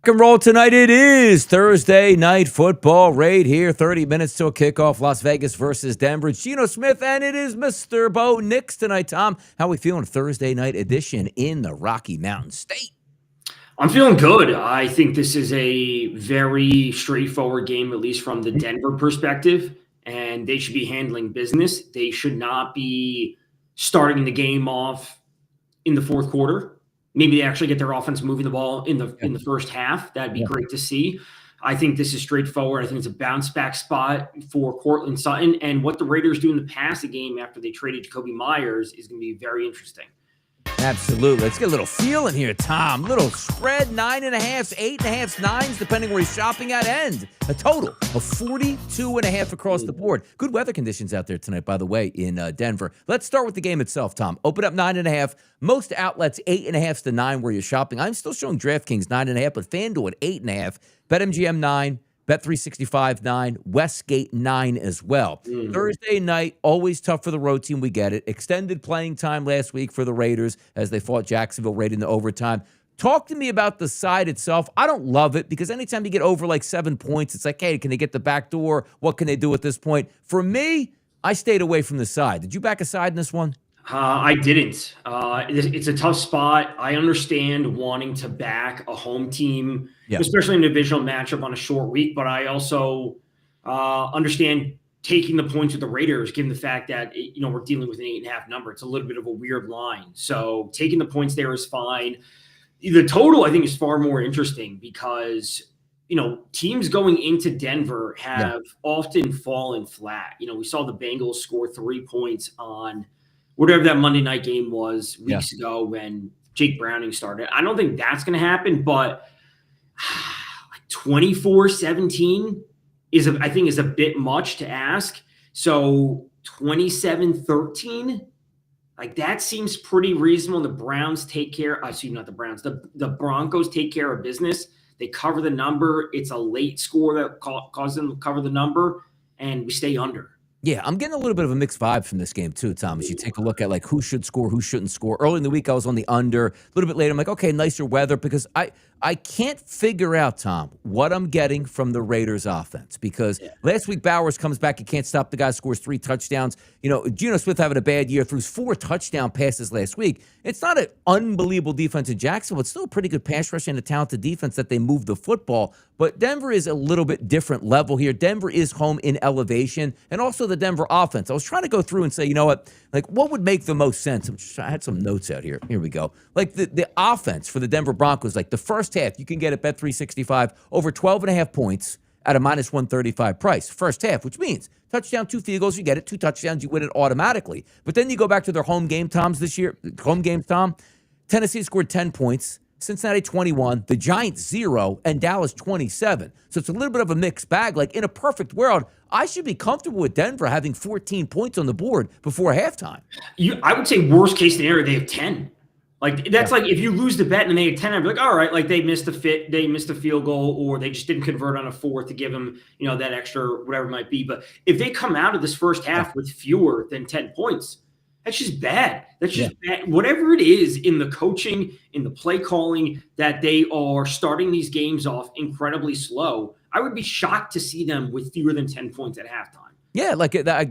And roll tonight. It is Thursday night football right here. 30 minutes till kickoff. Las Vegas versus Denver. Geno Smith, and it is Mr. Bo Nix tonight. Tom, how we feeling? Thursday night edition in the Rocky Mountain State. I'm feeling good. I think this is a very straightforward game, at least from the Denver perspective, and they should be handling business. They should not be starting the game off in the fourth quarter. Maybe they actually get their offense moving the ball in the first half. That'd be great to see. I think this is straightforward. I think it's a bounce back spot for Cortland Sutton. And what the Raiders do in the passing game after they traded Jacoby Myers is going to be very interesting. Absolutely. Let's get a little feel in here, Tom. Little spread, 9.5s, 8.5s, 9s, depending where he's shopping at end. A total of 42.5 across the board. Good weather conditions out there tonight, by the way, in Denver. Let's start with the game itself, Tom. Open up 9.5. Most outlets, 8.5s to 9 where you're shopping. I'm still showing DraftKings 9.5, but FanDuel at 8.5. BetMGM 9. Bet365 9, Westgate 9 as well. Thursday night, always tough for the road team. We get it. Extended playing time last week for the Raiders as they fought Jacksonville right into overtime. Talk to me about the side itself. I don't love it because anytime you get over like 7 points, it's like, hey, can they get the back door? What can they do at this point? For me, I stayed away from the side. Did you back a side in this one? I didn't. It's a tough spot. I understand wanting to back a home team, especially in a divisional matchup on a short week, but I also understand taking the points with the Raiders, given the fact that we're dealing with an 8.5 number. It's a little bit of a weird line. So taking the points there is fine. The total, I think, is far more interesting because teams going into Denver have often fallen flat. We saw the Bengals score 3 points on whatever that Monday night game was weeks ago when Jake Browning started. I don't think that's going to happen, but 24-17 is a bit much to ask. So 27-13, like that seems pretty reasonable. The Browns take care. Excuse me, not the Browns. The Broncos take care of business. They cover the number. It's a late score that causes them to cover the number, and we stay under. Yeah, I'm getting a little bit of a mixed vibe from this game too, Tom. As you take a look at like who should score, who shouldn't score. Early in the week, I was on the under. A little bit later, I'm like, okay, nicer weather because I can't figure out, Tom, what I'm getting from the Raiders offense because last week Bowers comes back. He can't stop the guy, scores 3 touchdowns. Geno Smith having a bad year, threw 4 touchdown passes last week. It's not an unbelievable defense in Jacksonville. It's still a pretty good pass rush and a talented defense that they move the football. But Denver is a little bit different level here. Denver is home in elevation and also the Denver offense. I was trying to go through and say, what would make the most sense? I had some notes out here. Here we go. Like the offense for the Denver Broncos, like the first half, you can get at Bet365 over 12.5 points at a minus 135 price. First half, which means touchdown, 2 field goals, you get it. 2 touchdowns, you win it automatically. But then you go back to their home game, Toms, this year. Home games, Tom. Tennessee scored 10 points. Cincinnati 21, the Giants 0, and Dallas 27. So it's a little bit of a mixed bag. Like in a perfect world, I should be comfortable with Denver having 14 points on the board before halftime. I would say worst case scenario, they have 10. Like that's like if you lose the bet and they have 10, I'd be like, all right, like they missed a field goal, or they just didn't convert on a 4th to give them, that extra whatever it might be. But if they come out of this first half with fewer than 10 points, that's just bad. That's just bad. Whatever it is in the coaching, in the play calling, that they are starting these games off incredibly slow. I would be shocked to see them with fewer than 10 points at halftime. Yeah,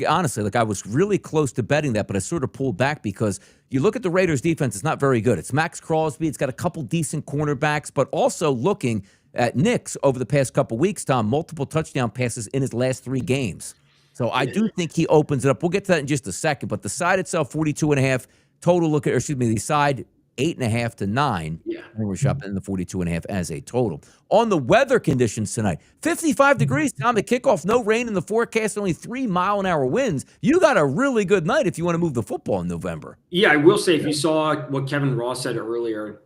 honestly, I was really close to betting that, but I sort of pulled back because you look at the Raiders' defense, it's not very good. It's Max Crosby. It's got a couple decent cornerbacks, but also looking at Nix over the past couple weeks, Tom, multiple touchdown passes in his last 3 games. So I do think he opens it up. We'll get to that in just a second. But the side itself, 42.5 total. The side 8.5 to 9. Yeah, and we're shopping in the 42.5 as a total. On the weather conditions tonight, 55 degrees. Tom, the kickoff, no rain in the forecast, only 3-mile-an-hour winds. You got a really good night if you want to move the football in November. Yeah, I will say if you saw what Kevin Ross said earlier,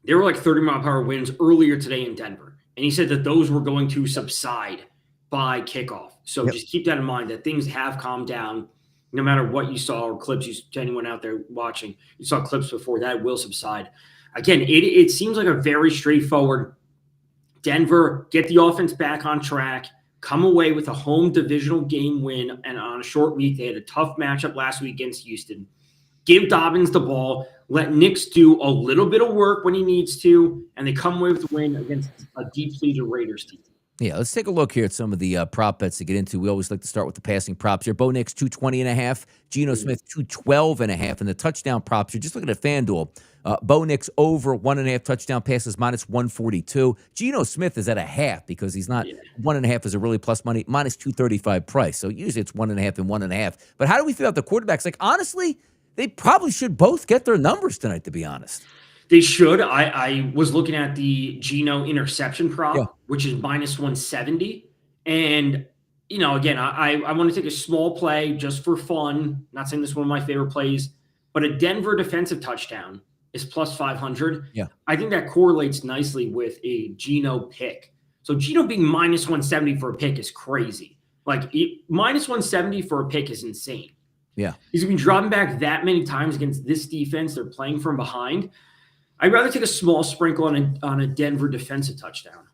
there were like 30-mile-per-hour winds earlier today in Denver, and he said that those were going to subside by kickoff. So just keep that in mind, that things have calmed down. No matter what you saw or clips, to anyone out there watching, you saw clips before, that will subside. Again, it seems like a very straightforward Denver, get the offense back on track, come away with a home divisional game win, and on a short week, they had a tough matchup last week against Houston. Give Dobbins the ball. Let Nix do a little bit of work when he needs to, and they come away with a win against a depleted Raiders team. Yeah, let's take a look here at some of the prop bets to get into. We always like to start with the passing props here. Bo Nix, 220.5. Geno Smith, 212.5. And the touchdown props, you're just looking at FanDuel. Bo Nix over 1.5 touchdown passes, minus 142. Geno Smith is at a half because he's not 1.5 is a really plus money, minus 235 price. So usually it's 1.5 and 1.5. But how do we feel about the quarterbacks? Like, honestly, they probably should both get their numbers tonight, to be honest. They should. I was looking at the Geno interception prop, which is minus 170. And, again, I want to take a small play just for fun. Not saying this is one of my favorite plays, but a Denver defensive touchdown is plus 500. Yeah. I think that correlates nicely with a Geno pick. So Geno being minus 170 for a pick is crazy. Like, minus 170 for a pick is insane. Yeah. He's been dropping back that many times against this defense. They're playing from behind. I'd rather take a small sprinkle on a Denver defensive touchdown.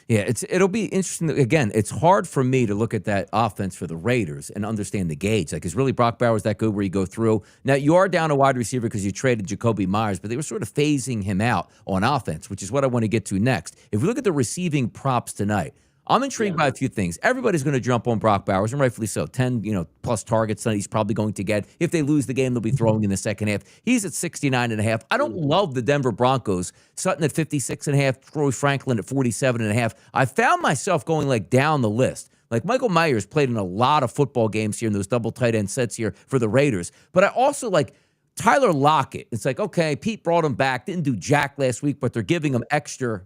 Yeah, it'll be interesting. Again, it's hard for me to look at that offense for the Raiders and understand the gauge. Like, is really Brock Bowers that good where you go through? Now, you are down a wide receiver because you traded Jacoby Myers, but they were sort of phasing him out on offense, which is what I want to get to next. If we look at the receiving props tonight, I'm intrigued by a few things. Everybody's going to jump on Brock Bowers, and rightfully so. 10, plus targets that he's probably going to get. If they lose the game, they'll be throwing in the second half. He's at 69.5. I don't love the Denver Broncos. Sutton at 56.5. Troy Franklin at 47.5. I found myself going down the list. Like, Michael Myers played in a lot of football games here in those double tight end sets here for the Raiders. But I also like Tyler Lockett. It's like, okay, Pete brought him back. Didn't do jack last week, but they're giving him extra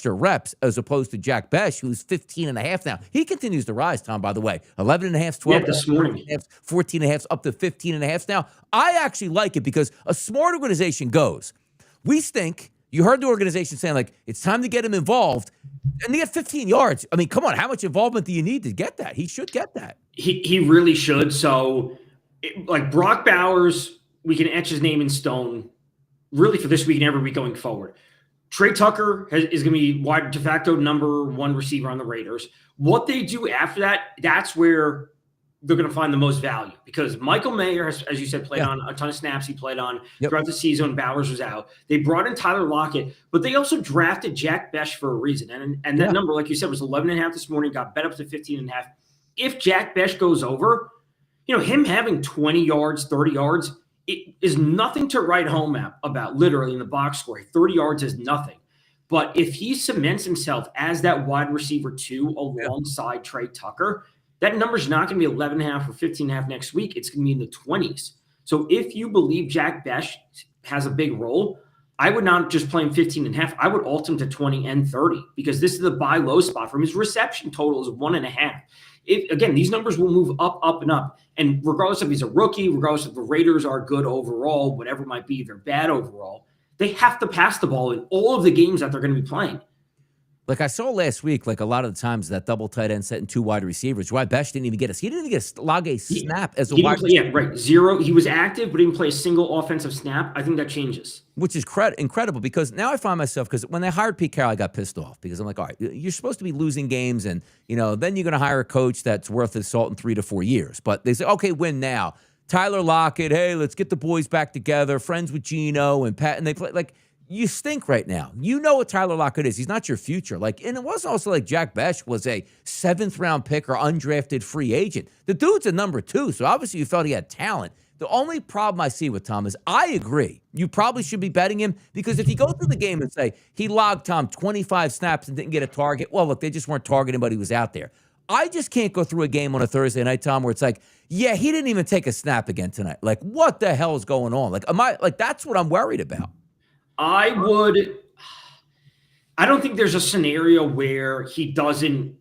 reps as opposed to Jack Besh, who's 15.5 now. He continues to rise, Tom, by the way. 11.5, 12, this morning. 14.5, up to 15.5 now. I actually like it because a smart organization goes, we stink. You heard the organization saying, it's time to get him involved. And they get 15 yards. I mean, come on, how much involvement do you need to get that? He should get that. He really should. So, Brock Bowers, we can etch his name in stone really for this week and every week going forward. Trey Tucker is going to be wide de facto number one receiver on the Raiders. What they do after that, that's where they're going to find the most value because Michael Mayer, as you said, played on a ton of snaps. He played on throughout the season when Bowers was out. They brought in Tyler Lockett, but they also drafted Jack Besh for a reason. And that number, like you said, was 11.5 this morning, got bet up to 15.5. If Jack Besh goes over, him having 20 yards, 30 yards, it is nothing to write home about, literally, in the box score. 30 yards is nothing. But if he cements himself as that wide receiver 2 alongside Trey Tucker, that number's not going to be 11.5 or 15.5 next week. It's going to be in the 20s. So if you believe Jack Besh has a big role, I would not just play him 15.5. I would alt him to 20 and 30 because this is the buy low spot for him. His reception total is 1.5. Again, these numbers will move up, up, and up. And regardless if he's a rookie, regardless if the Raiders are good overall, whatever it might be, they're bad overall, they have to pass the ball in all of the games that they're going to be playing. Like I saw last week, a lot of the times that double tight end set and 2 wide receivers, why Besh didn't even get us. He didn't even get a snap as a wide receiver. Yeah, right. 0. He was active, but he didn't play a single offensive snap. I think that changes. Which is incredible because now I find myself, because when they hired Pete Carroll, I got pissed off because I'm like, all right, you're supposed to be losing games and, then you're going to hire a coach that's worth his salt in 3 to 4 years. But they say, okay, win now. Tyler Lockett, hey, let's get the boys back together, friends with Geno and Pat, and they play you stink right now. You know what Tyler Lockett is. He's not your future. And it wasn't also Jack Besh was a 7th-round pick or undrafted free agent. The dude's a number 2, so obviously you felt he had talent. The only problem I see with Tom is I agree. You probably should be betting him because if you go through the game and say he logged Tom 25 snaps and didn't get a target, well, look, they just weren't targeting, but he was out there. I just can't go through a game on a Thursday night, Tom, where it's he didn't even take a snap again tonight. What the hell is going on? That's what I'm worried about. I don't think there's a scenario where he doesn't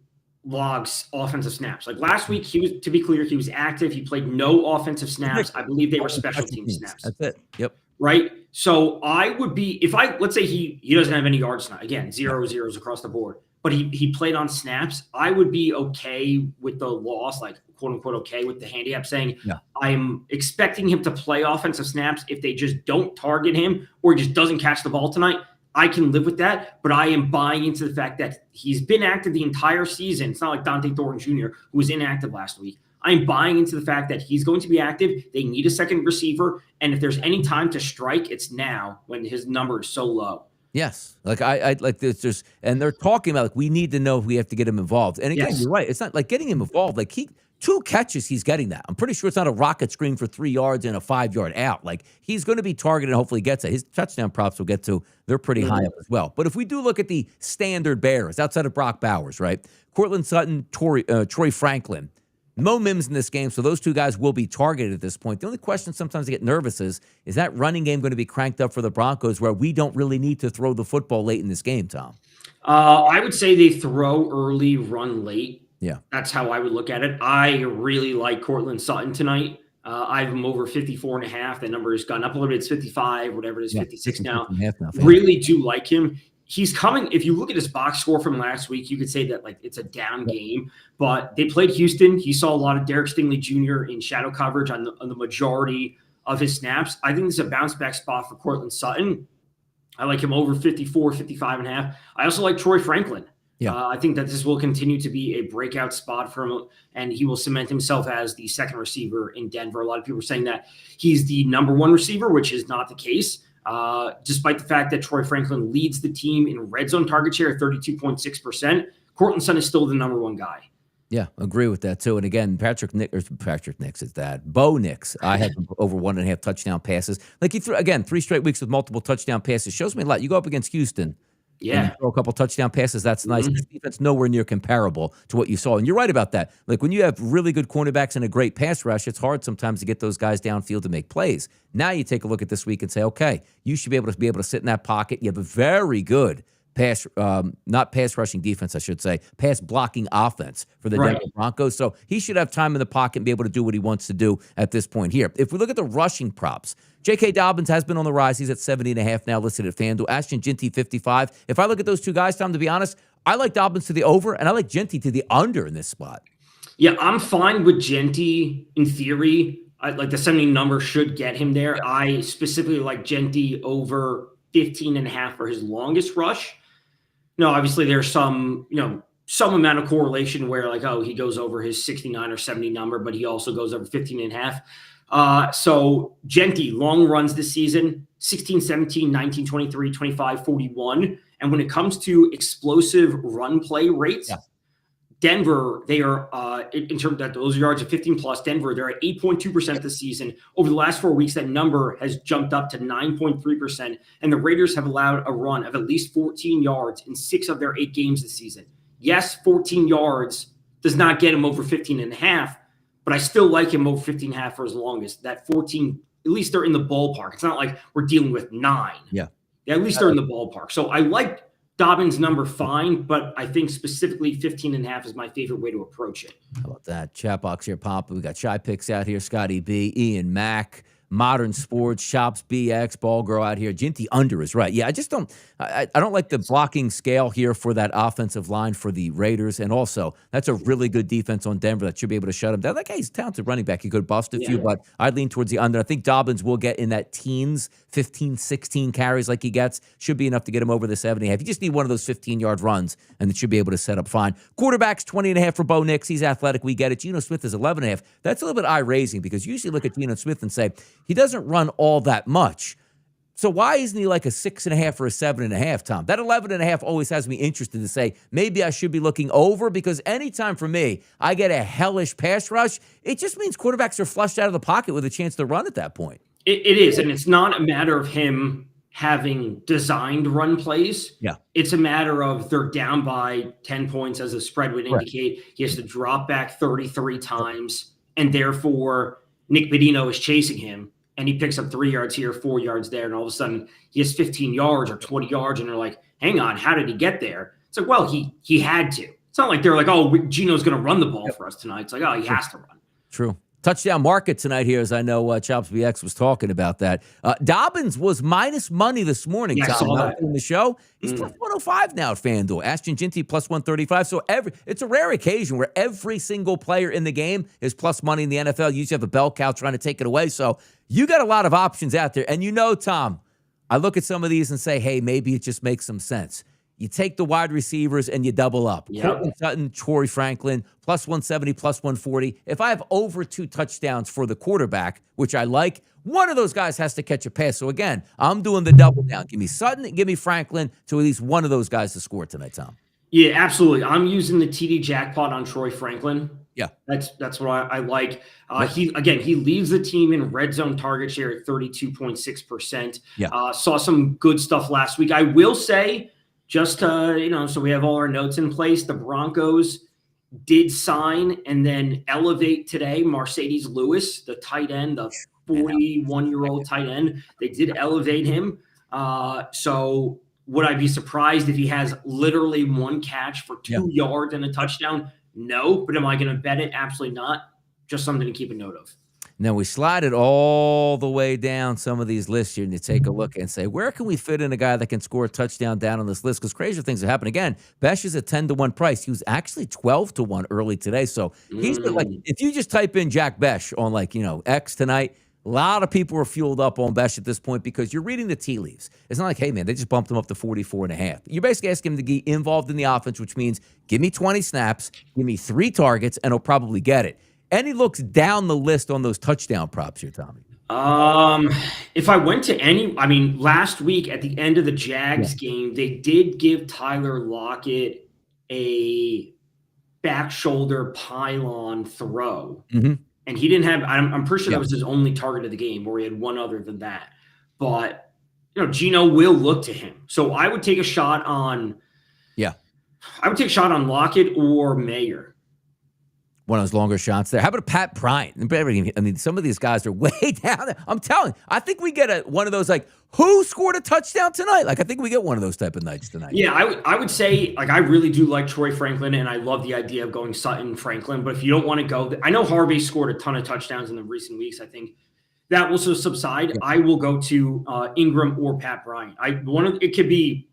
log offensive snaps. Last week, to be clear, he was active. He played no offensive snaps. I believe they were special team snaps. That's it. Yep. Right. So I would be, let's say he doesn't have any yards tonight. Again, 0 zeros across the board, but he played on snaps. I would be okay with the loss, quote unquote, okay with the handicap saying I'm expecting him to play offensive snaps. If they just don't target him or he just doesn't catch the ball tonight, I can live with that. But I am buying into the fact that he's been active the entire season. It's not like Dante Thornton Jr., who was inactive last week. I'm buying into the fact that he's going to be active. They need a second receiver. And if there's any time to strike, it's now when his number is so low. Yes. Like I like this just and they're talking about like we need to know if we have to get him involved. And again, Yes. you're right. It's not like getting him involved. Like he 2 catches, he's getting that. I'm pretty sure it's not a rocket screen for 3 yards and a 5-yard out. Like he's going to be targeted and hopefully gets it. His touchdown props we'll get to. They're pretty high up as well. But if we do look at the standard bearers outside of Brock Bowers, right? Cortland Sutton, Troy Franklin. No Mims in this game, so those 2 guys will be targeted at this point. The only question sometimes I get nervous is that running game going to be cranked up for the Broncos where we don't really need to throw the football late in this game, Tom? I would say they throw early, run late. Yeah. That's how I would look at it. I really like Cortland Sutton tonight. I have him over 54.5. The number has gone up a little bit. It's 55, whatever it is, 56 now. Really do like him. He's coming. If you look at his box score from last week, you could say that like it's a down game, but they played Houston. He saw a lot of Derek Stingley Jr. in shadow coverage on the majority of his snaps. I think this is a bounce back spot for Cortland Sutton. I like him over 54, 55.5. I also like Troy Franklin. Yeah. I think that this will continue to be a breakout spot for him, and he will cement himself as the second receiver in Denver. A lot of people are saying that he's the number 1 receiver, which is not the case. Despite the fact that Troy Franklin leads the team in red zone target share at 32.6%, Cortland Sutton is still the number 1 guy. Yeah, agree with that too. And again, Patrick Nix is that. Bo Nix, I have over 1.5 touchdown passes. Like he threw again 3 straight weeks with multiple touchdown passes. Shows me a lot. You go up against Houston. Yeah. Throw a couple touchdown passes. That's nice. This defense nowhere near comparable to what you saw. And you're right about that. Like when you have really good cornerbacks and a great pass rush, it's hard sometimes to get those guys downfield to make plays. Now you take a look at this week and say, okay, you should be able to sit in that pocket. You have a very good not pass rushing defense, I should say, pass blocking offense for the Denver Broncos. So he should have time in the pocket and be able to do what he wants to do at this point here. If we look at the rushing props, J.K. Dobbins has been on the rise. He's at 70.5 now listed at FanDuel. Ashton Ginty, 55. If I look at those 2 guys, Tom, to be honest, I like Dobbins to the over and I like Ginty to the under in this spot. Yeah, I'm fine with Ginty in theory. Like the 70 number should get him there. I specifically like Ginty over 15.5 for his longest rush. No, obviously there's some amount of correlation where like, oh, he goes over his 69 or 70 number, but he also goes over 15.5. So Ginty, long runs this season, 16, 17, 19, 23, 25, 41. And when it comes to explosive run play rates, Denver, they are, in terms of those yards of 15 plus, Denver, they're at 8.2% this season. Over the last 4 weeks, that number has jumped up to 9.3%. And the Raiders have allowed a run of at least 14 yards in 6 of their 8 games this season. Yes, 14 yards does not get him over 15.5, but I still like him over 15.5 for his longest. That 14, at least they're in the ballpark. It's not like we're dealing with 9. Yeah. At least they're in the ballpark. So I like Dobbins number fine, but I think specifically 15.5 is my favorite way to approach it. How about that? Chat box here, Pop. We got Shy Picks out here, Scotty B, Ian Mack, Modern Sports, Shops BX, Ball Girl out here. Ginty under is right. Yeah, I don't like the blocking scale here for that offensive line for the Raiders. And also, that's a really good defense on Denver that should be able to shut him down. Like, hey, he's a talented running back. He could bust a few, but I'd lean towards the under. I think Dobbins will get in that teens, 15, 16 carries like he gets. Should be enough to get him over the 70.5. You just need one of those 15-yard runs, and it should be able to set up fine. Quarterbacks, 20.5 for Bo Nix. He's athletic. We get it. Geno Smith is 11.5. That's a little bit eye-raising because you usually look at Geno Smith and say, he doesn't run all that much. So why isn't he like a 6.5 or a 7.5, Tom? That 11.5 always has me interested to say, maybe I should be looking over because anytime for me, I get a hellish pass rush, it just means quarterbacks are flushed out of the pocket with a chance to run at that point. It is, and it's not a matter of him having designed run plays. Yeah. It's a matter of they're down by 10 points as the spread would indicate. Right. He has to drop back 33 times, and therefore Nick Bedino is chasing him, and he picks up 3 yards here, 4 yards there, and all of a sudden he has 15 yards or 20 yards, and they're like, hang on, how did he get there? It's like, well, he had to. It's not like they're like, oh, Geno's going to run the ball for us tonight. It's like, oh, he has to run. True. Touchdown market tonight here, as I know Chops BX was talking about that. Dobbins was minus money this morning. Yeah, Tom, I saw that. In the show. He's plus 105 now at FanDuel. Ashton Ginty plus 135. So it's a rare occasion where every single player in the game is plus money in the NFL. You usually have a bell cow trying to take it away. So you got a lot of options out there. And Tom, I look at some of these and say, hey, maybe it just makes some sense. You take the wide receivers and you double up. Yep. Courtland Sutton, Troy Franklin, plus 170, plus 140. If I have over 2 touchdowns for the quarterback, which I like, one of those guys has to catch a pass. So again, I'm doing the double down. Give me Sutton, give me Franklin, to at least one of those guys to score tonight, Tom. Yeah, absolutely. I'm using the TD jackpot on Troy Franklin. Yeah. That's what I like. He leads the team in red zone target share at 32.6%. Yeah. Saw some good stuff last week. I will say, just so we have all our notes in place, the Broncos did sign and then elevate today Mercedes Lewis, the tight end, the 41-year-old tight end. They did elevate him. So would I be surprised if he has literally 1 catch for 2 yards and a touchdown? No. But am I going to bet it? Absolutely not. Just something to keep a note of. Now, we slide it all the way down some of these lists here, and you take a look and say, where can we fit in a guy that can score a touchdown down on this list? Because crazier things have happened. Again, Besh is a 10-1 price. He was actually 12-1 early today. So he's been like, if you just type in Jack Besh on X tonight, a lot of people are fueled up on Besh at this point because you're reading the tea leaves. It's not like, hey, man, they just bumped him up to 44.5. You're basically asking him to get involved in the offense, which means give me 20 snaps, give me 3 targets, and he'll probably get it. And he looks down the list on those touchdown props here, Tommy. If I went to last week at the end of the Jags game, they did give Tyler Lockett a back shoulder pylon throw. Mm-hmm. And he didn't have, I'm pretty sure that was his only target of the game, or he had one other than that. But, Geno will look to him. So I would take a shot on Lockett or Mayer. One of those longer shots there. How about Pat Bryant? I mean, some of these guys are way down there. I'm telling you, I think we get one of those, who scored a touchdown tonight? I think we get one of those type of nights tonight. Yeah, I would say, I really do like Troy Franklin, and I love the idea of going Sutton Franklin. But if you don't want to go, I know Harvey scored a ton of touchdowns in the recent weeks. I think that will subside. Yeah. I will go to Ingram or Pat Bryant. It could be,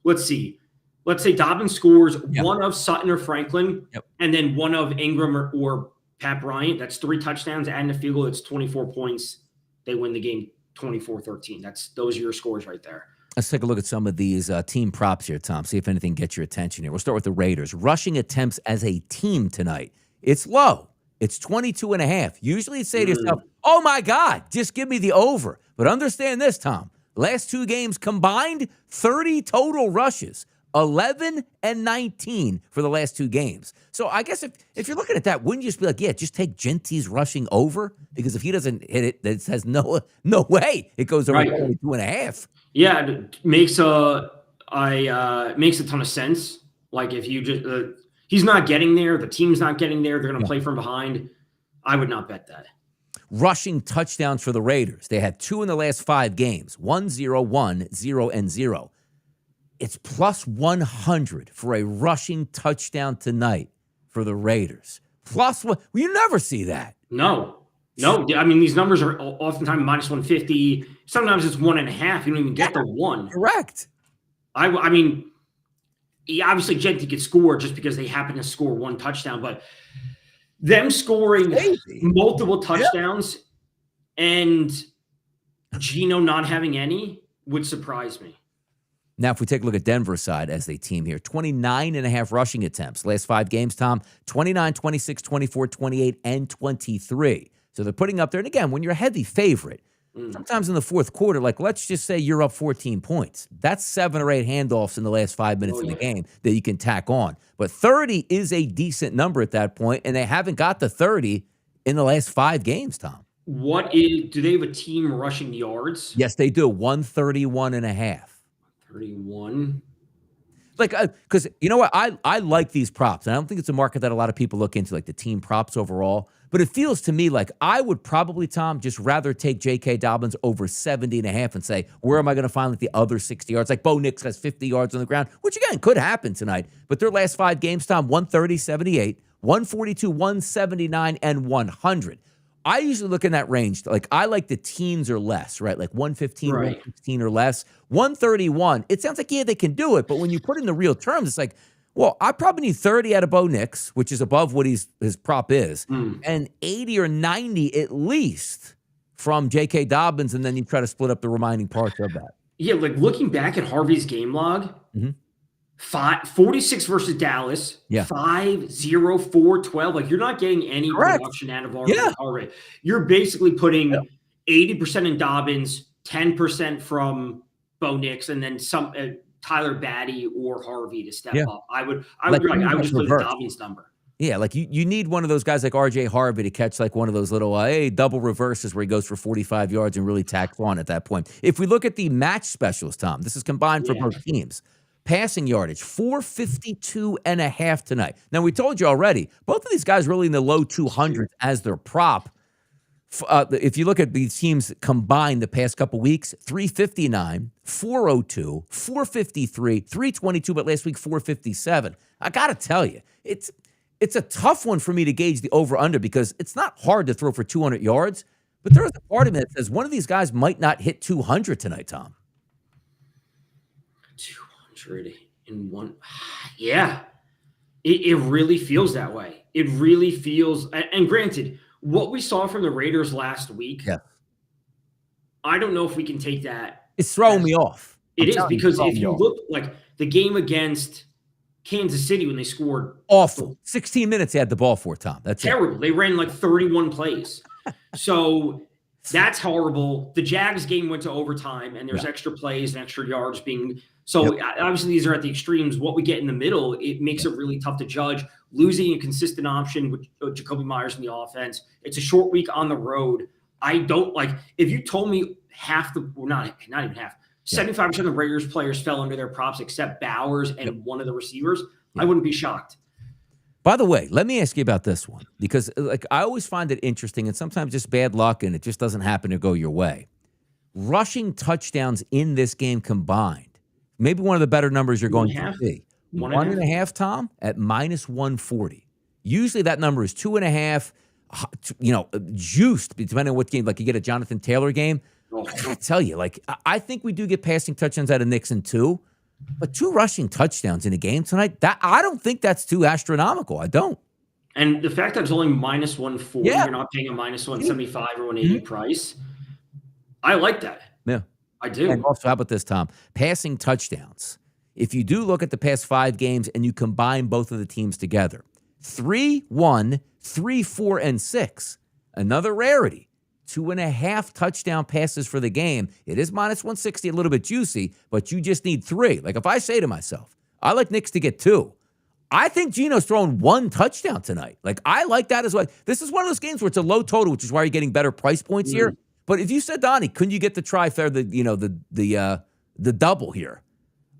let's see. Let's say Dobbins scores one of Sutton or Franklin, and then one of Ingram or Pat Bryant. That's 3 touchdowns and a field goal. It's 24 points. They win the game 24-13. Those are your scores right there. Let's take a look at some of these team props here, Tom. See if anything gets your attention here. We'll start with the Raiders. Rushing attempts as a team tonight. It's low. It's 22.5. Usually you'd say to yourself, oh my God, just give me the over. But understand this, Tom. Last 2 games combined, 30 total rushes. 11 and 19 for the last 2 games. So I guess if you're looking at that, wouldn't you just be like, just take Genty's rushing over? Because if he doesn't hit it, it says no way it goes over 22.5. Yeah, it makes a ton of sense. If you just he's not getting there, the team's not getting there, they're going to play from behind. I would not bet that. Rushing touchdowns for the Raiders. They had 2 in the last 5 games. 1-0, 1, 0, and 0. It's plus 100 for a rushing touchdown tonight for the Raiders. Plus one. You never see that. No. These numbers are oftentimes minus 150. Sometimes it's 1.5. You don't even get the 1. Correct. Obviously Genty could score just because they happen to score 1 touchdown, but them scoring multiple touchdowns and Geno not having any would surprise me. Now, if we take a look at Denver's side as a team here, 29.5 rushing attempts. Last 5 games, Tom, 29, 26, 24, 28, and 23. So they're putting up there. And again, when you're a heavy favorite, sometimes in the fourth quarter, let's just say you're up 14 points. That's 7 or 8 handoffs in the last 5 minutes of the game that you can tack on. But 30 is a decent number at that point, and they haven't got the 30 in the last 5 games, Tom. Do they have a team rushing yards? Yes, they do. 131.5. 31. Because you know what? I like these props. And I don't think it's a market that a lot of people look into, the team props overall. But it feels to me like I would probably, Tom, just rather take J.K. Dobbins over 70.5 and say, where am I going to find the other 60 yards? Bo Nix has 50 yards on the ground, which, again, could happen tonight. But their last 5 games, Tom, 130, 78, 142, 179, and 100. I usually look in that range. I like the teens or less, right? 115, 116 or less. 131, it sounds like, they can do it. But when you put in the real terms, it's I probably need 30 out of Bo Nix, which is above what his prop is, and 80 or 90 at least from J.K. Dobbins, and then you try to split up the remaining parts of that. Yeah, looking back at Harvey's game log, 46 versus Dallas, Yeah. 5-0, 4-12. Like, you're not getting any Correct. production out of Yeah. RJ. You're basically Yep. putting 80% in Dobbins, 10% from Bo Nix, and then some Tyler Batty or Harvey to step Yeah. up. I would Like, you I need would that just play the reverse. Dobbins number. Yeah, like you need one of those guys like RJ Harvey to catch like one of those little hey double reverses where he goes for 45 yards and really tacks on at that point. If we look at the match specials, Tom, this is combined for Yeah. both teams. Passing yardage, 452 and a half tonight. Now we told you already, both of these guys really in the low 200s as their prop. If you look at these teams combined the past couple weeks, 359, 402, 453, 322, but last week 457. I got to tell you, it's a tough one for me to gauge the over-under because it's not hard to throw for 200 yards, but there is a part of me that says one of these guys might not hit 200 tonight, Tom. 200 in one. Yeah. It really feels that way. It really feels, and granted, what we saw from the Raiders last week, Yeah. I don't know if we can take that. It's throwing me off. It is, because if you look like the game against Kansas City when they scored. Awful. 16 minutes they had the ball for, Tom. That's terrible. They ran like 31 plays. So that's horrible. The Jags game went to overtime, and there's extra plays and extra yards being. So obviously these are at the extremes. What we get in the middle, it makes it really tough to judge. Losing a consistent option with Jacoby Myers in the offense. It's a short week on the road. I don't like if you told me half the, well, not even half, 75% of the Raiders players fell under their props except Bowers and one of the receivers, I wouldn't be shocked. By the way, let me ask you about this one because like I always find it interesting and sometimes just bad luck and it just doesn't happen to go your way. Rushing touchdowns in this game combined, maybe one of the better numbers you're going to see. 1.5, Tom, at minus 140. Usually that number is 2.5, juiced depending on what game. Like you get a Jonathan Taylor game. I gotta tell you, like I think we do get passing touchdowns out of Nixon too, but 2 rushing touchdowns in a game tonight, that I don't think that's too astronomical. I don't. And the fact that it's only minus 140, you're not paying a minus 175 or 180 price. I like that. Yeah, I do. And also, how about this, Tom? Passing touchdowns. If you do look at the past 5 games and you combine both of the teams together, 3-1, 3-4, and 6. Another rarity. 2.5 touchdown passes for the game. It is minus 160, a little bit juicy, but you just need 3. Like if I say to myself, I like Knicks to get 2. I think Geno's throwing 1 touchdown tonight. Like I like that as well. This is one of those games where it's a low total, which is why you're getting better price points here. But if you said, Donnie, couldn't you get the trifecta, the double here?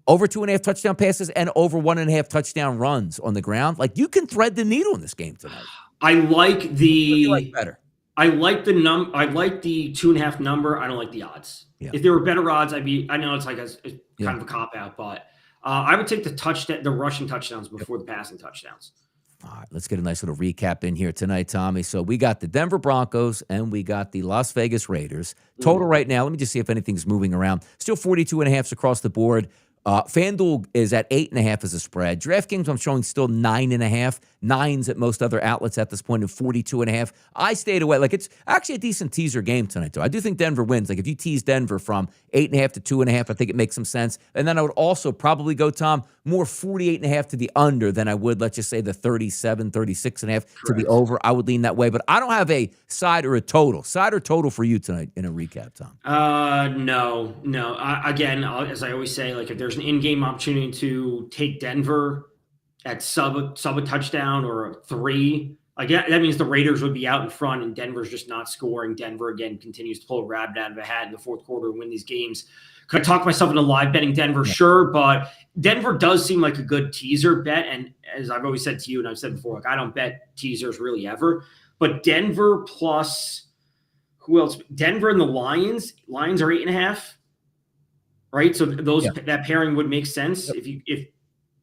Over 2.5 touchdown passes and over 1.5 touchdown runs on the ground. Like you can thread the needle in this game tonight. I like the better. I like the 2.5 number. I don't like the odds. Yeah. If there were better odds, I know it's like a kind of a cop out, but I would take the rushing touchdowns before the passing touchdowns. All right, let's get a nice little recap in here tonight, Tommy. So we got the Denver Broncos and we got the Las Vegas Raiders. Total right now, let me just see if anything's moving around. Still 42.5s across the board. FanDuel is at 8.5 as a spread. DraftKings, I'm showing still 9.5. 9s at most other outlets at this point, and 42.5. I stayed away. Like it's actually a decent teaser game tonight, though. I do think Denver wins. Like if you tease Denver from 8.5 to 2.5, I think it makes some sense. And then I would also probably go, Tom, more 48.5 to the under than I would, let's just say, the 37, 36.5 to the over. I would lean that way, but I don't have a side or a total. Side or total for you tonight in a recap, Tom? No. Again, as I always say, like if there's an in-game opportunity to take Denver at sub a touchdown or a 3, like that means the Raiders would be out in front and Denver's just not scoring. Denver again continues to pull a rabbit out of a hat in the fourth quarter and win these games. Could I talk myself into live betting Denver? Sure, but Denver does seem like a good teaser bet. And as I've always said to you, and I've said before, like I don't bet teasers really ever. But Denver plus who else? Denver and the Lions. Lions are 8.5. Right, so that pairing would make sense if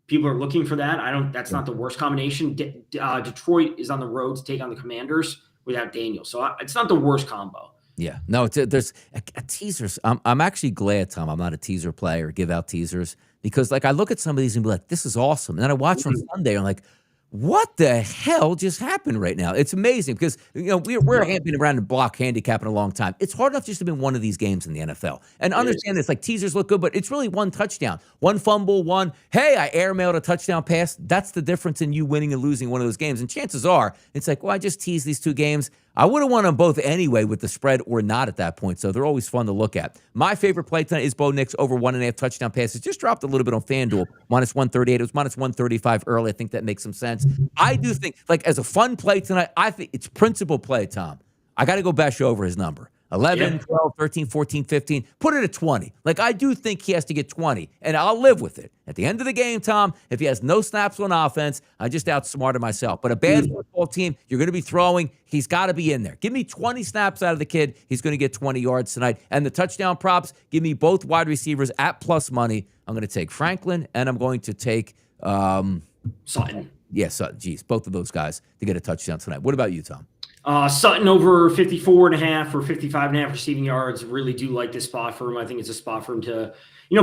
people are looking for that. That's not the worst combination. Detroit is on the road to take on the Commanders without Daniel, so it's not the worst combo. Yeah, no, there's a teasers. I'm actually glad, Tom, I'm not a teaser player, give out teasers, because like I look at some of these and be like, this is awesome. And then I watch on Sunday, and I'm like, what the hell just happened right now? It's amazing because we're been around the block handicapping a long time. It's hard enough just to win one of these games in the NFL. And It is. understand this, like teasers look good, but it's really one touchdown, one fumble, hey, I airmailed a touchdown pass. That's the difference in you winning and losing one of those games. And chances are, it's like, well, I just teased these two games. I would have won them both anyway with the spread or not at that point. So they're always fun to look at. My favorite play tonight is Bo Nix over 1.5 touchdown passes. Just dropped a little bit on FanDuel, minus 138. It was minus 135 early. I think that makes some sense. I do think, like, as a fun play tonight, I think it's principal play, Tom. I got to go Besh over his number. 11, 12, 13, 14, 15. Put it at 20. Like, I do think he has to get 20, and I'll live with it. At the end of the game, Tom, if he has no snaps on offense, I just outsmarted myself. But a bad football team, you're going to be throwing. He's got to be in there. Give me 20 snaps out of the kid. He's going to get 20 yards tonight. And the touchdown props, give me both wide receivers at plus money. I'm going to take Franklin, and I'm going to take Sutton. Yeah, Sutton. Geez, both of those guys to get a touchdown tonight. What about you, Tom? Sutton over 54.5 or 55.5 receiving yards. Really do like this spot for him. I think it's a spot for him to,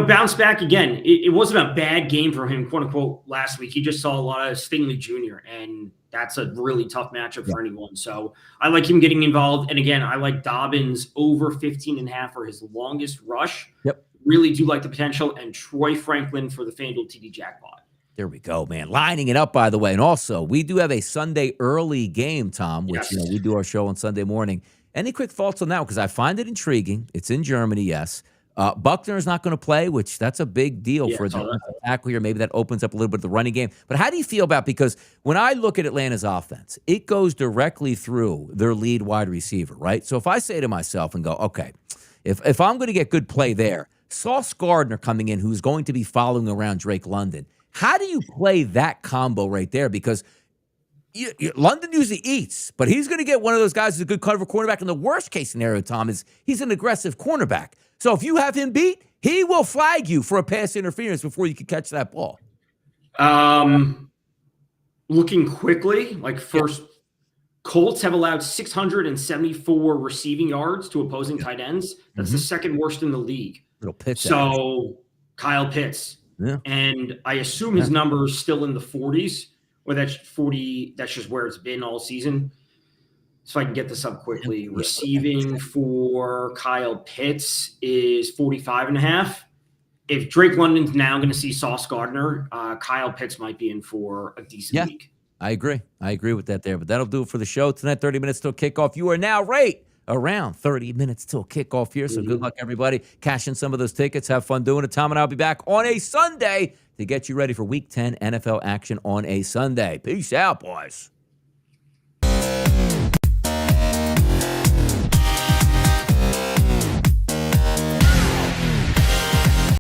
bounce back again. It wasn't a bad game for him, quote unquote, last week. He just saw a lot of Stingley Jr., and that's a really tough matchup for anyone. So I like him getting involved. And again, I like Dobbins over 15.5 for his longest rush. Yep. Really do like the potential. And Troy Franklin for the FanDuel TD jackpot. There we go, man. Lining it up, by the way. And also, we do have a Sunday early game, Tom, which we do our show on Sunday morning. Any quick thoughts on that? Because I find it intriguing. It's in Germany, yes. Buckner is not going to play, which that's a big deal for the tackle here. Maybe that opens up a little bit of the running game. But how do you feel about, because when I look at Atlanta's offense, it goes directly through their lead wide receiver, right? So if I say to myself and go, okay, if I'm going to get good play there, Sauce Gardner coming in, who's going to be following around Drake London, how do you play that combo right there? Because London usually eats, but he's going to get one of those guys who's a good cover cornerback. And the worst case scenario, Tom, is he's an aggressive cornerback. So if you have him beat, he will flag you for a pass interference before you can catch that ball. Looking quickly, like first, Colts have allowed 674 receiving yards to opposing tight ends. That's the second worst in the league. Little Pitts. So Kyle Pitts. Yeah. And I assume his number is still in the 40s, or that's 40. That's just where it's been all season. So I can get this up quickly. Receiving for Kyle Pitts is 45.5. If Drake London's now going to see Sauce Gardner, Kyle Pitts might be in for a decent week. I agree. I agree with that there. But that'll do it for the show tonight. 30 minutes till kickoff. You are now right around 30 minutes till kickoff here. So good luck, everybody. Cash in some of those tickets. Have fun doing it. Tom and I will be back on a Sunday to get you ready for Week 10 NFL action on a Sunday. Peace out, boys.